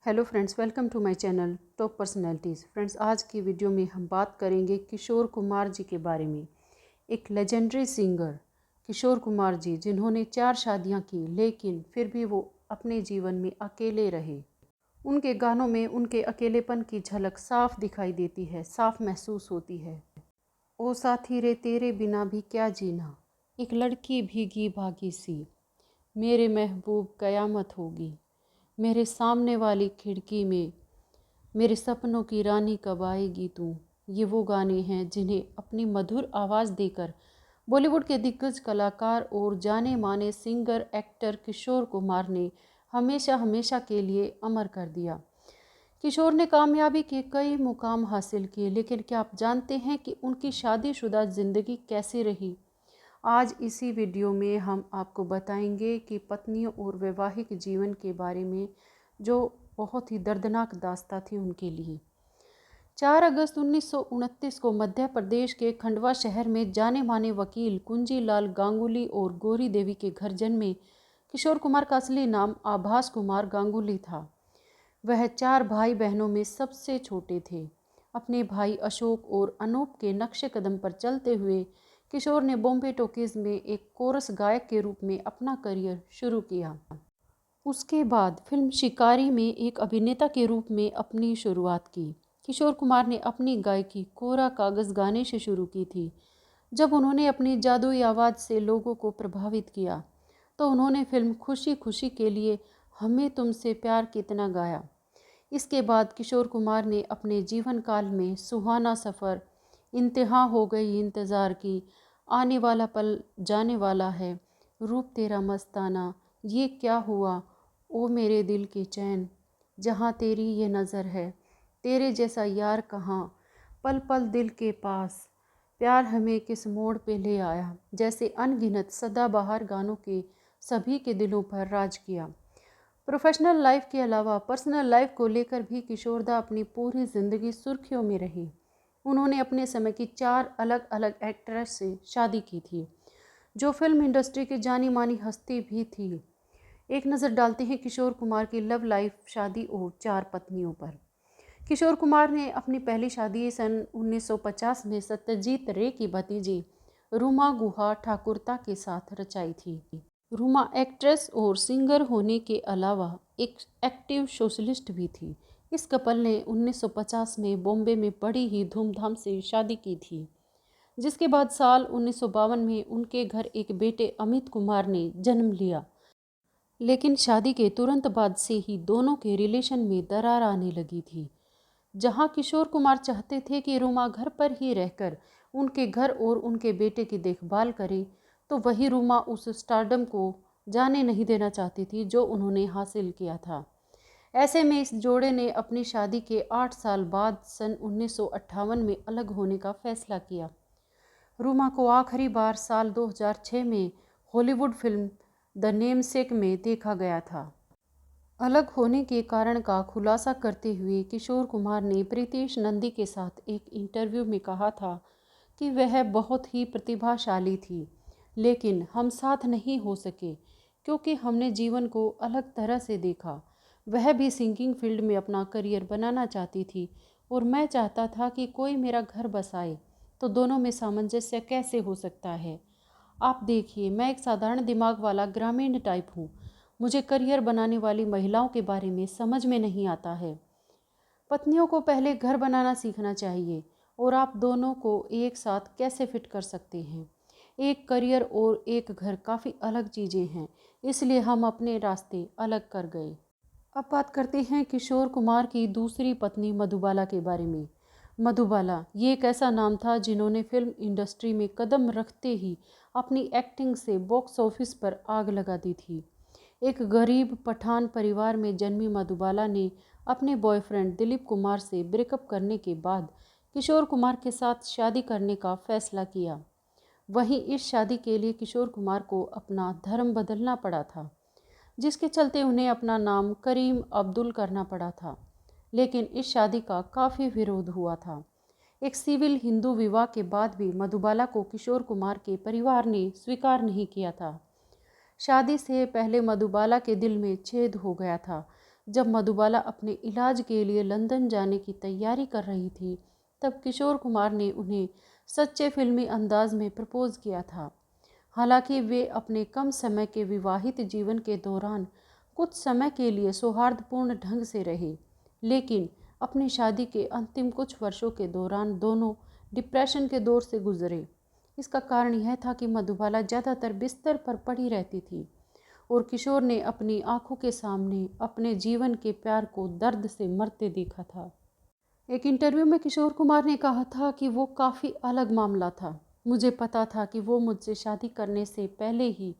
Hello friends, welcome to my channel top personalities. Friends, आज की video में हम बात करेंगे किशोर कुमार जी के बारे में। एक लेजेंडरी सिंगर किशोर कुमार जी, जिन्होंने 4 शादियां की, लेकिन फिर भी वो अपने जीवन में अकेले रहे। उनके गानों में उनके अकेलेपन की झलक साफ दिखाई देती है, साफ महसूस होती है। ओ साथी रे तेरे बिना भी क्या जीना, एक लड़की भीगी भागी सी, मेरे महबूब कयामत होगी, मेरे सामने वाली खिड़की में, मेरे सपनों की रानी कब आएगी तू। ये वो गाने हैं जिन्हें अपनी मधुर आवाज़ देकर बॉलीवुड के दिग्गज कलाकार और जाने माने सिंगर एक्टर किशोर कुमार ने हमेशा हमेशा के लिए अमर कर दिया। किशोर ने कामयाबी के कई मुकाम हासिल किए, लेकिन क्या आप जानते हैं कि उनकी शादीशुदा ज़िंदगी कैसी रही? आज इसी वीडियो में हम आपको बताएंगे कि पत्नियों और वैवाहिक जीवन के बारे में, जो बहुत ही दर्दनाक दास्तां थी उनके लिए। 4 अगस्त 1929 को मध्य प्रदेश के खंडवा शहर में जाने माने वकील कुंजीलाल गांगुली और गौरी देवी के घर जन्मे किशोर कुमार का असली नाम आभास कुमार गांगुली था। वह 4 भाई बहनों में सबसे छोटे थे। अपने भाई अशोक और अनूप के नक्शे कदम पर चलते हुए किशोर ने बॉम्बे टॉकीज में एक कोरस गायक के रूप में अपना करियर शुरू किया। उसके बाद फिल्म शिकारी में एक अभिनेता के रूप में अपनी शुरुआत की। किशोर कुमार ने अपनी गायकी कोरा कागज़ गाने से शुरू की थी। जब उन्होंने अपनी जादुई आवाज़ से लोगों को प्रभावित किया, तो उन्होंने फिल्म खुशी खुशी के लिए हमें तुमसे प्यार कितना गाया। इसके बाद किशोर कुमार ने अपने जीवन काल में सुहाना सफ़र, इंतहा हो गई इंतज़ार की, आने वाला पल जाने वाला है, रूप तेरा मस्ताना, ये क्या हुआ, ओ मेरे दिल के चैन, जहाँ तेरी ये नज़र है, तेरे जैसा यार कहाँ, पल पल दिल के पास, प्यार हमें किस मोड़ पे ले आया, जैसे अनगिनत सदाबहार गानों के सभी के दिलों पर राज किया। प्रोफेशनल लाइफ के अलावा पर्सनल लाइफ को लेकर भी किशोरदा अपनी पूरी ज़िंदगी सुर्खियों में रही। उन्होंने अपने समय की 4 अलग अलग एक्ट्रेस से शादी की थी, जो फिल्म इंडस्ट्री की जानी मानी हस्ती भी थी। एक नज़र डालते हैं किशोर कुमार की लव लाइफ, शादी और 4 पत्नियों पर। किशोर कुमार ने अपनी पहली शादी सन 1950 में सत्यजीत रे की भतीजी रूमा गुहा ठाकुरता के साथ रचाई थी। रूमा एक्ट्रेस और सिंगर होने के अलावा एक एक्टिव सोशलिस्ट भी थी। इस कपल ने 1950 में बॉम्बे में बड़ी ही धूमधाम से शादी की थी, जिसके बाद साल 1952 में उनके घर एक बेटे अमित कुमार ने जन्म लिया। लेकिन शादी के तुरंत बाद से ही दोनों के रिलेशन में दरार आने लगी थी। जहां किशोर कुमार चाहते थे कि रूमा घर पर ही रहकर उनके घर और उनके बेटे की देखभाल करे, तो वही रूमा उस स्टारडम को जाने नहीं देना चाहती थी जो उन्होंने हासिल किया था। ऐसे में इस जोड़े ने अपनी शादी के 8 साल बाद सन 1958 में अलग होने का फैसला किया। रूमा को आखिरी बार साल 2006 में हॉलीवुड फिल्म द नेमसेक में देखा गया था। अलग होने के कारण का खुलासा करते हुए किशोर कुमार ने प्रीतेश नंदी के साथ एक इंटरव्यू में कहा था कि वह बहुत ही प्रतिभाशाली थी, लेकिन हम साथ नहीं हो सके क्योंकि हमने जीवन को अलग तरह से देखा। वह भी सिंगिंग फील्ड में अपना करियर बनाना चाहती थी और मैं चाहता था कि कोई मेरा घर बसाए, तो दोनों में सामंजस्य कैसे हो सकता है। आप देखिए, मैं एक साधारण दिमाग वाला ग्रामीण टाइप हूँ, मुझे करियर बनाने वाली महिलाओं के बारे में समझ में नहीं आता है। पत्नियों को पहले घर बनाना सीखना चाहिए और आप दोनों को एक साथ कैसे फिट कर सकते हैं। एक करियर और एक घर काफ़ी अलग चीज़ें हैं, इसलिए हम अपने रास्ते अलग कर गए। अब बात करते हैं किशोर कुमार की दूसरी पत्नी मधुबाला के बारे में। मधुबाला ये एक ऐसा नाम था जिन्होंने फिल्म इंडस्ट्री में कदम रखते ही अपनी एक्टिंग से बॉक्स ऑफिस पर आग लगा दी थी। एक गरीब पठान परिवार में जन्मी मधुबाला ने अपने बॉयफ्रेंड दिलीप कुमार से ब्रेकअप करने के बाद किशोर कुमार के साथ शादी करने का फैसला किया। वहीं इस शादी के लिए किशोर कुमार को अपना धर्म बदलना पड़ा था, जिसके चलते उन्हें अपना नाम करीम अब्दुल करना पड़ा था। लेकिन इस शादी का काफ़ी विरोध हुआ था। एक सिविल हिंदू विवाह के बाद भी मधुबाला को किशोर कुमार के परिवार ने स्वीकार नहीं किया था। शादी से पहले मधुबाला के दिल में छेद हो गया था, जब मधुबाला अपने इलाज के लिए लंदन जाने की तैयारी कर रही थी, तब किशोर कुमार ने उन्हें सच्चे फिल्मी अंदाज में प्रपोज किया था। हालांकि वे अपने कम समय के विवाहित जीवन के दौरान कुछ समय के लिए सौहार्दपूर्ण ढंग से रहे, लेकिन अपनी शादी के अंतिम कुछ वर्षों के दौरान दोनों डिप्रेशन के दौर से गुजरे। इसका कारण यह था कि मधुबाला ज़्यादातर बिस्तर पर पड़ी रहती थी और किशोर ने अपनी आंखों के सामने अपने जीवन के प्यार को दर्द से मरते देखा था। एक इंटरव्यू में किशोर कुमार ने कहा था कि वो काफ़ी अलग मामला था। मुझे पता था कि वो मुझसे शादी करने से पहले ही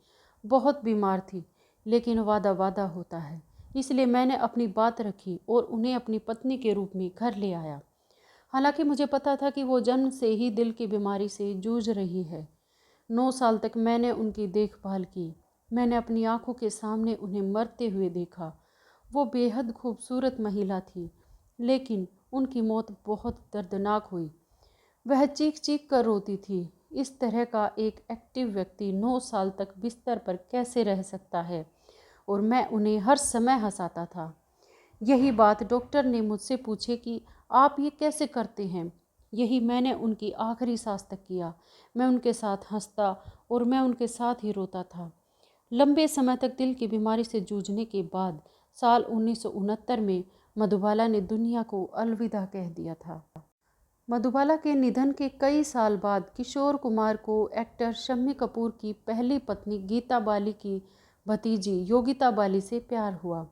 बहुत बीमार थी, लेकिन वादा वादा होता है, इसलिए मैंने अपनी बात रखी और उन्हें अपनी पत्नी के रूप में घर ले आया। हालांकि मुझे पता था कि वो जन्म से ही दिल की बीमारी से जूझ रही है। 9 साल तक मैंने उनकी देखभाल की। मैंने अपनी आंखों के सामने उन्हें मरते हुए देखा। वो बेहद खूबसूरत महिला थी, लेकिन उनकी मौत बहुत दर्दनाक हुई। वह चीख चीख कर रोती थी। इस तरह का एक एक्टिव व्यक्ति 9 साल तक बिस्तर पर कैसे रह सकता है, और मैं उन्हें हर समय हंसाता था। यही बात डॉक्टर ने मुझसे पूछे कि आप ये कैसे करते हैं। यही मैंने उनकी आखिरी सांस तक किया। मैं उनके साथ हंसता और मैं उनके साथ ही रोता था। लंबे समय तक दिल की बीमारी से जूझने के बाद साल 1969 में मधुबाला ने दुनिया को अलविदा कह दिया था। मधुबाला के निधन के कई साल बाद किशोर कुमार को एक्टर शम्मी कपूर की पहली पत्नी गीता बाली की भतीजी योगिता बाली से प्यार हुआ।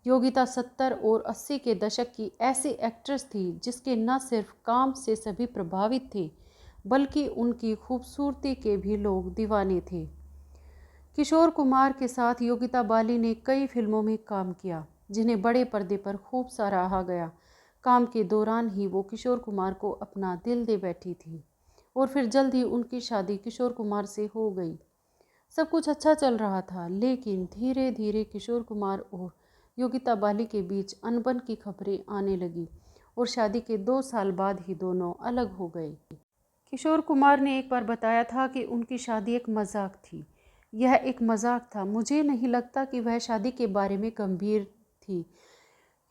योगिता 70 और 80 के दशक की ऐसी एक्ट्रेस थी जिसके न सिर्फ काम से सभी प्रभावित थे, बल्कि उनकी खूबसूरती के भी लोग दीवाने थे। किशोर कुमार के साथ योगिता बाली ने कई फिल्मों में काम किया, जिन्हें बड़े पर्दे पर खूब सराहा गया। काम के दौरान ही वो किशोर कुमार को अपना दिल दे बैठी थी और फिर जल्द ही उनकी शादी किशोर कुमार से हो गई। सब कुछ अच्छा चल रहा था, लेकिन धीरे धीरे किशोर कुमार और योगिता बाली के बीच अनबन की खबरें आने लगी और शादी के 2 साल बाद ही दोनों अलग हो गए। किशोर कुमार ने एक बार बताया था कि उनकी शादी एक मजाक थी। यह एक मजाक था। मुझे नहीं लगता कि वह शादी के बारे में गंभीर थी।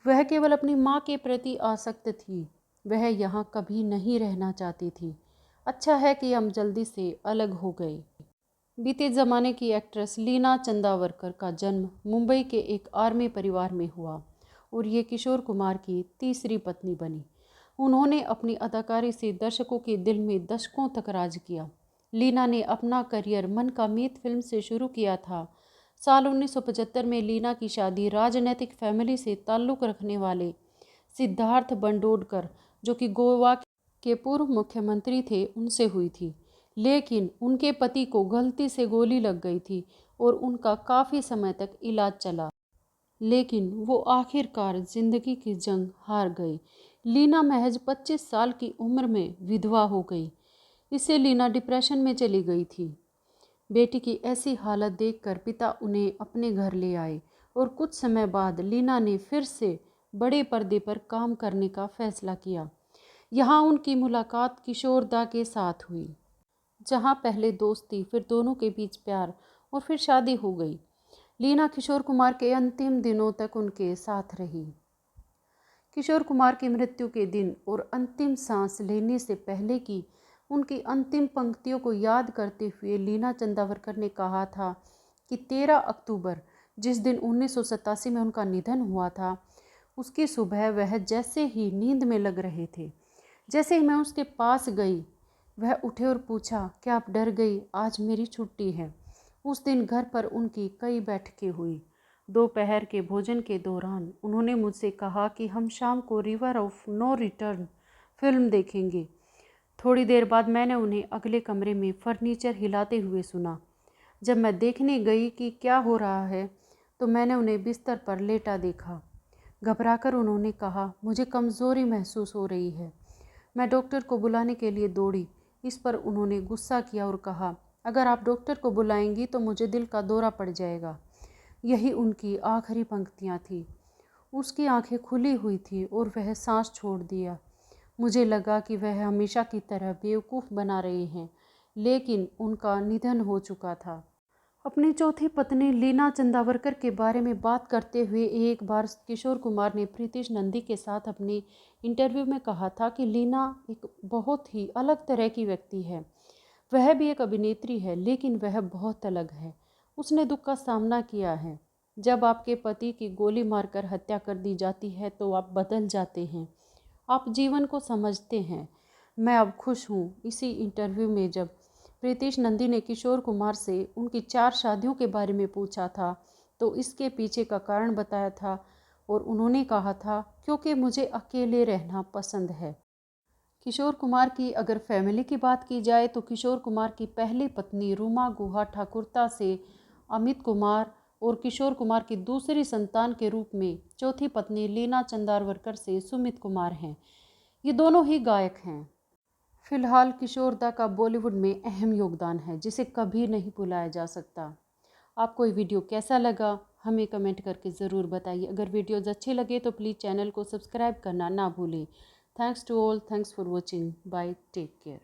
वह केवल अपनी माँ के प्रति आसक्त थी। वह यहाँ कभी नहीं रहना चाहती थी। अच्छा है कि हम जल्दी से अलग हो गए। बीते ज़माने की एक्ट्रेस लीना चंदावरकर का जन्म मुंबई के एक आर्मी परिवार में हुआ और ये किशोर कुमार की तीसरी पत्नी बनी। उन्होंने अपनी अदाकारी से दर्शकों के दिल में दशकों तक राज किया। लीना ने अपना करियर मन का मीत फिल्म से शुरू किया था। साल 1975 में लीना की शादी राजनीतिक फैमिली से ताल्लुक़ रखने वाले सिद्धार्थ बंडोडकर, जो कि गोवा के पूर्व मुख्यमंत्री थे, उनसे हुई थी। लेकिन उनके पति को गलती से गोली लग गई थी और उनका काफ़ी समय तक इलाज चला, लेकिन वो आखिरकार जिंदगी की जंग हार गई। लीना महज 25 साल की उम्र में विधवा हो गई। इससे लीना डिप्रेशन में चली गई थी। बेटी की ऐसी हालत देखकर पिता उन्हें अपने घर ले आए और कुछ समय बाद लीना ने फिर से बड़े पर्दे पर काम करने का फैसला किया। यहाँ उनकी मुलाकात किशोर दा के साथ हुई, जहाँ पहले दोस्ती, फिर दोनों के बीच प्यार और फिर शादी हो गई। लीना किशोर कुमार के अंतिम दिनों तक उनके साथ रही। किशोर कुमार की मृत्यु के दिन और अंतिम सांस लेने से पहले की उनकी अंतिम पंक्तियों को याद करते हुए लीना चंदावरकर ने कहा था कि 13 अक्टूबर, जिस दिन 1987 में उनका निधन हुआ था, उसकी सुबह वह जैसे ही नींद में लग रहे थे। जैसे ही मैं उसके पास गई, वह उठे और पूछा, क्या आप डर गई? आज मेरी छुट्टी है। उस दिन घर पर उनकी कई बैठकें हुई। दोपहर के भोजन के दौरान उन्होंने मुझसे कहा कि हम शाम को River of No Return film देखेंगे। थोड़ी देर बाद मैंने उन्हें अगले कमरे में फर्नीचर हिलाते हुए सुना। जब मैं देखने गई कि क्या हो रहा है, तो मैंने उन्हें बिस्तर पर लेटा देखा। घबराकर उन्होंने कहा, मुझे कमज़ोरी महसूस हो रही है। मैं डॉक्टर को बुलाने के लिए दौड़ी। इस पर उन्होंने गुस्सा किया और कहा, अगर आप डॉक्टर को बुलाएंगी तो मुझे दिल का दौरा पड़ जाएगा। यही उनकी आखिरी पंक्तियाँ थी। उसकी आंखें खुली हुई थी और वह सांस छोड़ दिया। मुझे लगा कि वह हमेशा की तरह बेवकूफ़ बना रहे हैं, लेकिन उनका निधन हो चुका था। अपनी चौथी पत्नी लीना चंदावरकर के बारे में बात करते हुए एक बार किशोर कुमार ने प्रीतिश नंदी के साथ अपनी इंटरव्यू में कहा था कि लीना एक बहुत ही अलग तरह की व्यक्ति है। वह भी एक अभिनेत्री है, लेकिन वह बहुत अलग है। उसने दुख का सामना किया है। जब आपके पति की गोली मारकर हत्या कर दी जाती है तो आप बदल जाते हैं, आप जीवन को समझते हैं। मैं अब खुश हूँ। इसी इंटरव्यू में जब प्रीतिश नंदी ने किशोर कुमार से उनकी 4 शादियों के बारे में पूछा था तो इसके पीछे का कारण बताया था और उन्होंने कहा था, क्योंकि मुझे अकेले रहना पसंद है। किशोर कुमार की अगर फैमिली की बात की जाए तो किशोर कुमार की पहली पत्नी रूमा गुहा ठाकुरता से अमित कुमार और किशोर कुमार की दूसरी संतान के रूप में चौथी पत्नी लीना चंदावरकर से सुमित कुमार हैं। ये दोनों ही गायक हैं। फिलहाल किशोर दा का बॉलीवुड में अहम योगदान है जिसे कभी नहीं भुलाया जा सकता। आपको ये वीडियो कैसा लगा हमें कमेंट करके ज़रूर बताइए। अगर वीडियोज़ अच्छे लगे तो प्लीज़ चैनल को सब्सक्राइब करना ना भूलें। Thanks to all, thanks for watching, bye, take care.